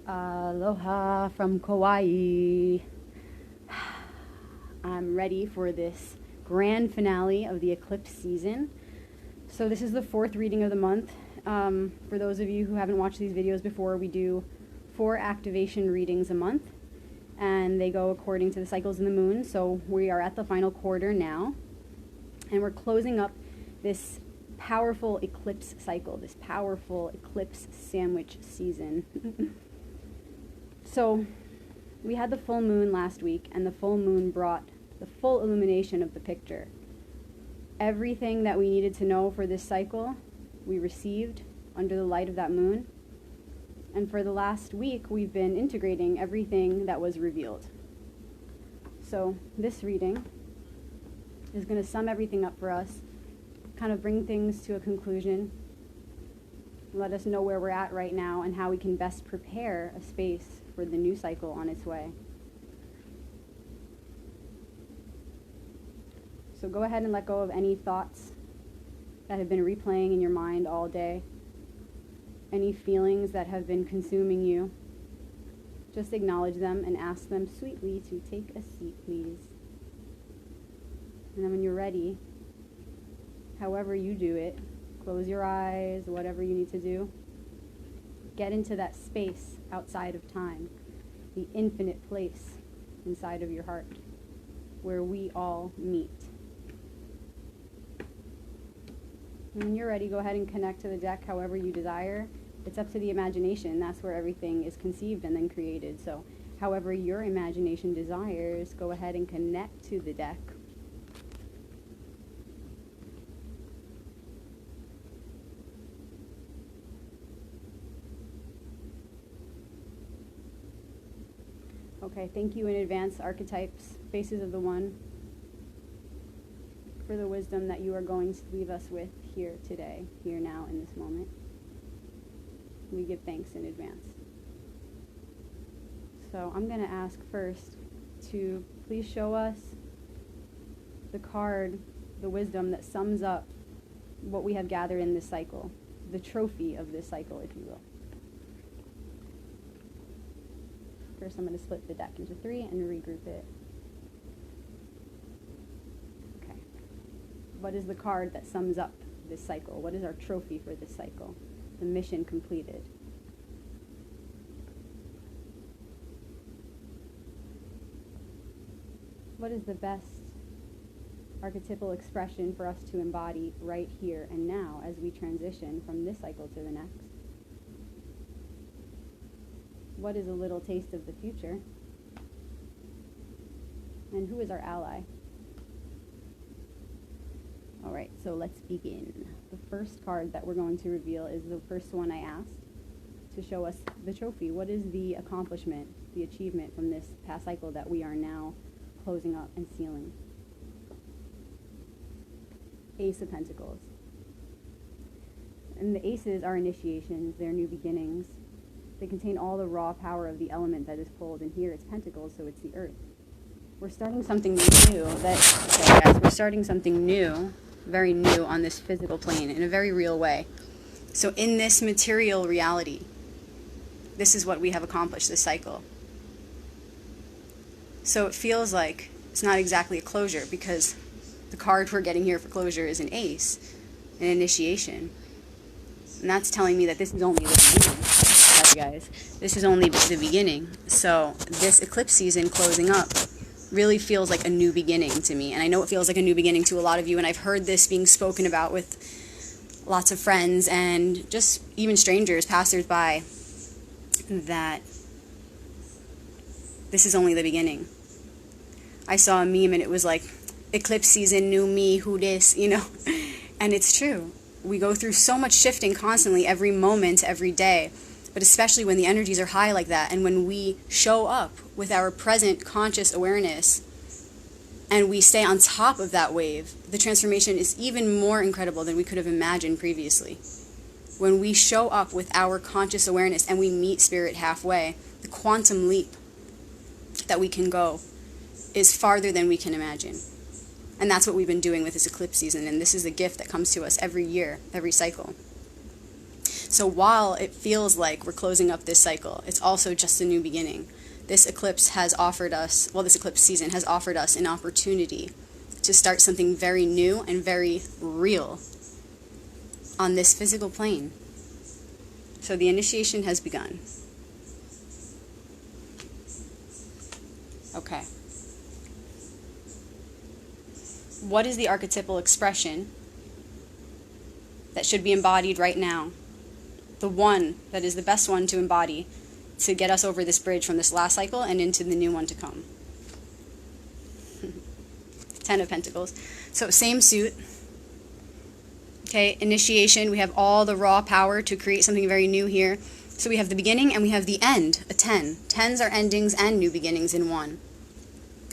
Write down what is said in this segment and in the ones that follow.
Aloha from Kauai. I'm ready for this grand finale of the Eclipse season. So this is the fourth reading of the month. For those of you who haven't watched these videos before, we do 4 activation readings a month, and they go according to the cycles in the moon. So we are at the final quarter now, and we're closing up this powerful eclipse cycle, this powerful eclipse sandwich season. So we had the full moon last week, and the full moon brought the full illumination of the picture. Everything that we needed to know for this cycle, we received under the light of that moon. And for the last week, we've been integrating everything that was revealed. So this reading is going to sum everything up for us, kind of bring things to a conclusion, let us know where we're at right now and how we can best prepare a space for the new cycle on its way. So go ahead and let go of any thoughts that have been replaying in your mind all day, any feelings that have been consuming you. Just acknowledge them and ask them sweetly to take a seat, please. And then when you're ready, however you do it, close your eyes, whatever you need to do. Get into that space outside of time, the infinite place inside of your heart, where we all meet. And when you're ready, go ahead and connect to the deck however you desire. It's up to the imagination. That's where everything is conceived and then created. So however your imagination desires, go ahead and connect to the deck. Okay, thank you in advance, archetypes, faces of the one, for the wisdom that you are going to leave us with here today, here now, in this moment. We give thanks in advance. So I'm going to ask first to please show us the card, the wisdom that sums up what we have gathered in this cycle, the trophy of this cycle, if you will. First, I'm going to split the deck into 3 and regroup it. Okay. What is the card that sums up this cycle? What is our trophy for this cycle? The mission completed. What is the best archetypal expression for us to embody right here and now as we transition from this cycle to the next? What is a little taste of the future? And who is our ally? All right, so let's begin. The first card that we're going to reveal is the first one I asked to show us the trophy. What is the accomplishment, the achievement from this past cycle that we are now closing up and sealing? Ace of Pentacles. And the aces are initiations, they're new beginnings. They contain all the raw power of the element that is pulled, and here it's pentacles, so it's the earth. We're starting something new we're starting something new, very new on this physical plane in a very real way. So in this material reality, this is what we have accomplished this cycle. So it feels like it's not exactly a closure, because the card we're getting here for closure is an ace, an initiation. And that's telling me that this is only the beginning. Guys, this is only the beginning. So this eclipse season closing up really feels like a new beginning to me, and I know it feels like a new beginning to a lot of you, and I've heard this being spoken about with lots of friends and just even strangers, passersby, that this is only the beginning. I saw a meme and it was like, eclipse season, new me, who this, you know? And it's true. We go through so much shifting constantly, every moment, every day. But especially when the energies are high like that, and when we show up with our present conscious awareness and we stay on top of that wave, the transformation is even more incredible than we could have imagined previously. When we show up with our conscious awareness and we meet spirit halfway, the quantum leap that we can go is farther than we can imagine. And that's what we've been doing with this eclipse season, and this is a gift that comes to us every year, every cycle. So while it feels like we're closing up this cycle, it's also just a new beginning. This eclipse has offered us, well, this eclipse season has offered us an opportunity to start something very new and very real on this physical plane. So the initiation has begun. Okay. What is the archetypal expression that should be embodied right now? The one that is the best one to embody to get us over this bridge from this last cycle and into the new one to come. 10 of Pentacles. So same suit. Okay, initiation. We have all the raw power to create something very new here. So we have the beginning and we have the end, a 10. 10s are endings and new beginnings in one.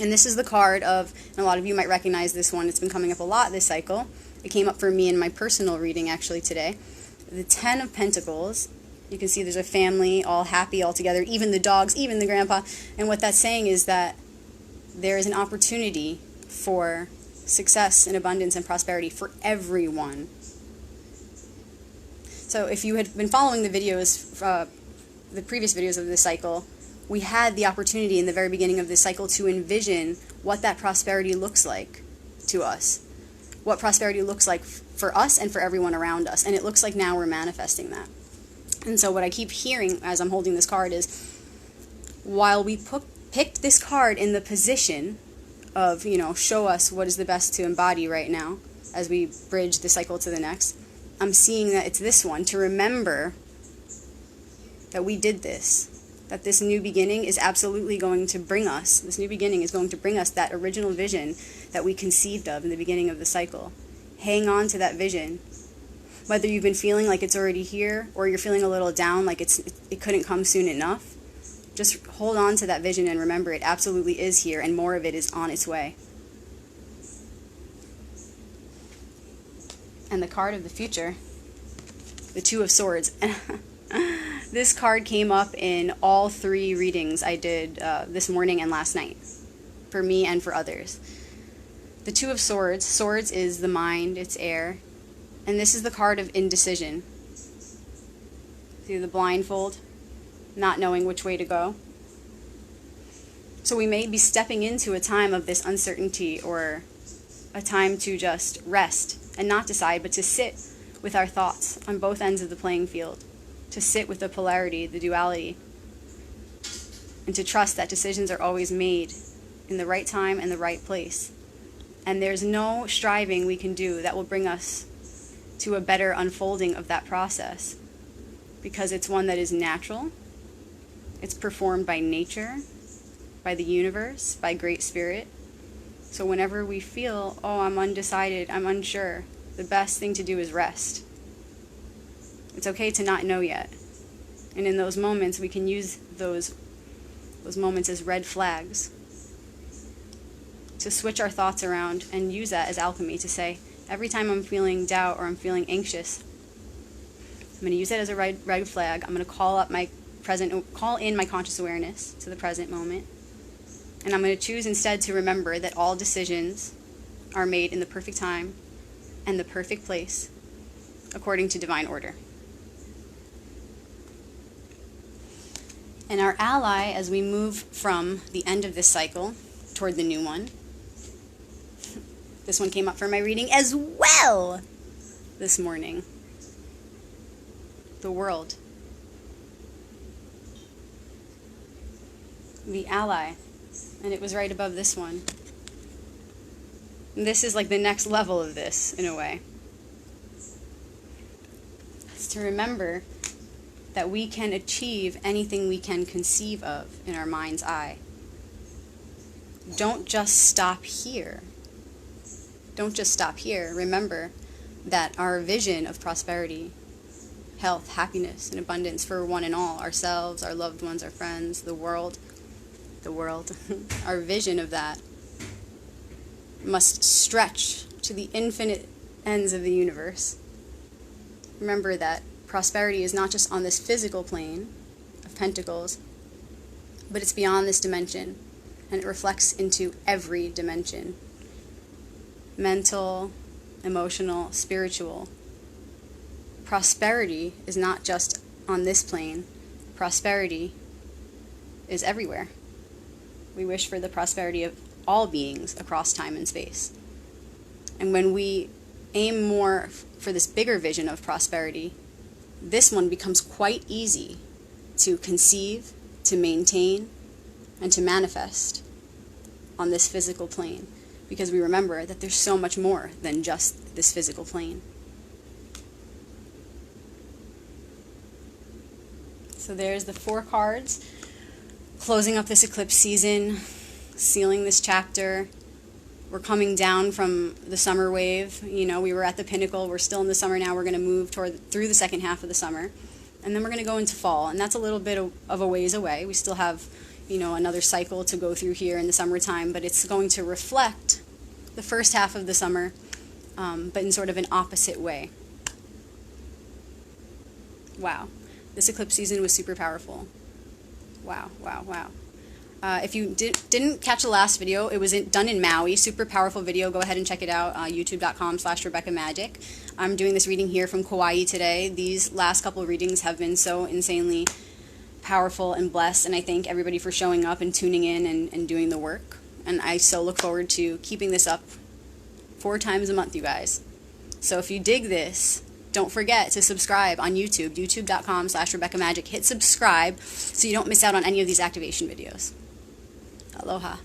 And this is the card of, and a lot of you might recognize this one, it's been coming up a lot this cycle. It came up for me in my personal reading actually today. The 10 of Pentacles. You can see there's a family all happy all together, even the dogs, even the grandpa. And what that's saying is that there is an opportunity for success and abundance and prosperity for everyone. So if you had been following the videos, the previous videos of this cycle, we had the opportunity in the very beginning of this cycle to envision what that prosperity looks like to us. What prosperity looks like for us and for everyone around us. And it looks like now we're manifesting that. And so what I keep hearing as I'm holding this card is, while we picked this card in the position of, show us what is the best to embody right now as we bridge the cycle to the next, I'm seeing that it's this one, to remember that we did this, that this new beginning is absolutely going to bring us, this new beginning is going to bring us that original vision that we conceived of in the beginning of the cycle. Hang on to that vision. Whether you've been feeling like it's already here or you're feeling a little down, like it couldn't come soon enough, just hold on to that vision and remember it absolutely is here and more of it is on its way. And the card of the future, the Two of Swords. This card came up in all 3 readings I did this morning and last night, for me and for others. The Two of Swords. Swords is the mind, it's air. And this is the card of indecision. See the blindfold, not knowing which way to go. So we may be stepping into a time of this uncertainty, or a time to just rest and not decide, but to sit with our thoughts on both ends of the playing field, to sit with the polarity, the duality, and to trust that decisions are always made in the right time and the right place. And there's no striving we can do that will bring us to a better unfolding of that process, because it's one that is natural, it's performed by nature, by the universe, by Great Spirit. So whenever we feel, oh, I'm undecided, I'm unsure, the best thing to do is rest. It's okay to not know yet. And in those moments, we can use those moments as red flags to switch our thoughts around and use that as alchemy to say, every time I'm feeling doubt or I'm feeling anxious, I'm going to use it as a red flag. I'm going to call in my conscious awareness to the present moment. And I'm going to choose instead to remember that all decisions are made in the perfect time and the perfect place according to divine order. And our ally, as we move from the end of this cycle toward the new one, this one came up for my reading as well this morning. The world. The ally. And it was right above this one. And this is like the next level of this, in a way. It's to remember that we can achieve anything we can conceive of in our mind's eye. Don't just stop here. Don't just stop here. Remember that our vision of prosperity, health, happiness, and abundance for one and all, ourselves, our loved ones, our friends, the world, our vision of that must stretch to the infinite ends of the universe. Remember that prosperity is not just on this physical plane of pentacles, but it's beyond this dimension, and it reflects into every dimension. Mental, emotional, spiritual. prosperity is not just on this plane. Prosperity is everywhere. We wish for the prosperity of all beings across time and space. And when we aim more for this bigger vision of prosperity, this one becomes quite easy to conceive, to maintain, and to manifest on this physical plane, because we remember that there's so much more than just this physical plane. So there's the 4 cards, closing up this eclipse season, sealing this chapter. We're coming down from the summer wave. You know, we were at the pinnacle. We're still in the summer now. We're going to move through the second half of the summer. And then we're going to go into fall. And that's a little bit of a ways away. We still have, you know, another cycle to go through here in the summertime. But it's going to reflect the first half of the summer, but in sort of an opposite way. Wow. This eclipse season was super powerful. Wow, wow, wow. If you didn't catch the last video, it was done in Maui. Super powerful video. Go ahead and check it out. youtube.com/RebeccaMagic. I'm doing this reading here from Kauai today. These last couple of readings have been so insanely powerful and blessed, and I thank everybody for showing up and tuning in and doing the work. And I so look forward to keeping this up 4 times a month, you guys. So if you dig this, don't forget to subscribe on YouTube, youtube.com/RebeccaMagic. Hit subscribe so you don't miss out on any of these activation videos. Aloha.